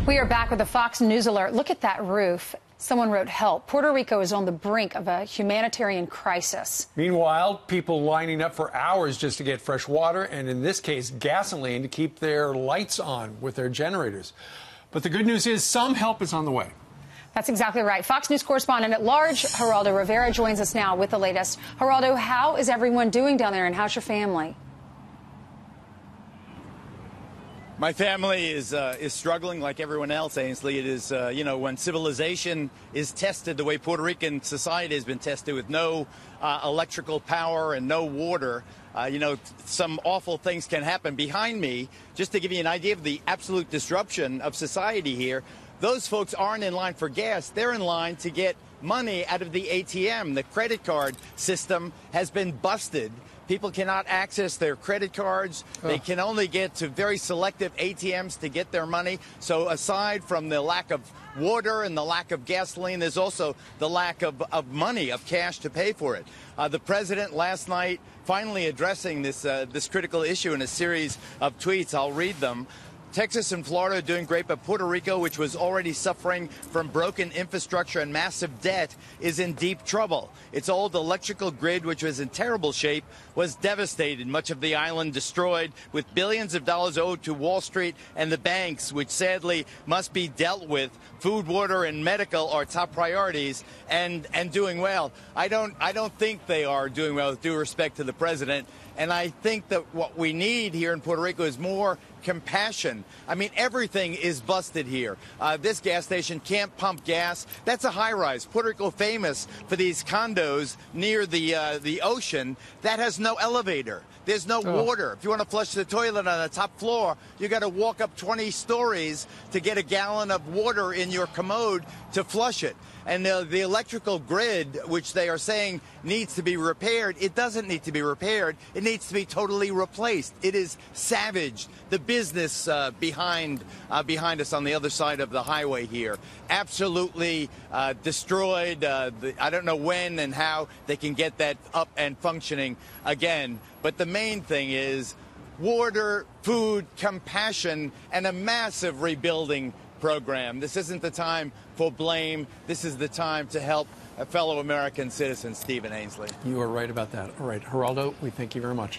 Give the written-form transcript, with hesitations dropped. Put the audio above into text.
We are back with a Fox News alert. Look at that roof. Someone wrote, "Help. Puerto Rico is on the brink of a humanitarian crisis." Meanwhile, people lining up for hours just to get fresh water and, in this case, gasoline to keep their lights on with their generators. But the good news is some help is on the way. That's exactly right. Fox News correspondent-at-large Geraldo Rivera joins us now with the latest. Geraldo, how is everyone doing down there, and how's your family? My family is struggling like everyone else, Ainsley. It is, when civilization is tested the way Puerto Rican society has been tested with no electrical power and no water, some awful things can happen. Behind me, just to give you an idea of the absolute disruption of society here, those folks aren't in line for gas. They're in line to get money out of the ATM. The credit card system has been busted. People cannot access their credit cards. They can only get to very selective ATMs to get their money. So aside from the lack of water and the lack of gasoline, there's also the lack of money, of cash to pay for it. The president last night finally addressing this critical issue in a series of tweets. I'll read them. Texas and Florida are doing great, but Puerto Rico, which was already suffering from broken infrastructure and massive debt, is in deep trouble. Its old electrical grid, which was in terrible shape, was devastated. Much of the island destroyed, with billions of dollars owed to Wall Street and the banks, which sadly must be dealt with. Food, water, and medical are top priorities, and doing well. I don't think they are doing well, with due respect to the president. And I think that what we need here in Puerto Rico is more compassion. I mean, everything is busted here. This gas station can't pump gas. That's a high-rise. Puerto Rico famous for these condos near the ocean that has no elevator. There's no water. If you want to flush the toilet on the top floor, you got to walk up 20 stories to get a gallon of water in your commode to flush it. And the electrical grid, which they are saying needs to be repaired, it doesn't need to be repaired. It needs to be totally replaced. It is savaged. The business behind us on the other side of the highway here, absolutely destroyed. I don't know when and how they can get that up and functioning again. But the main thing is water, food, compassion, and a massive rebuilding program. This isn't the time for blame. This is the time to help a fellow American citizen, Stephen Ainsley. You are right about that. All right, Geraldo, we thank you very much.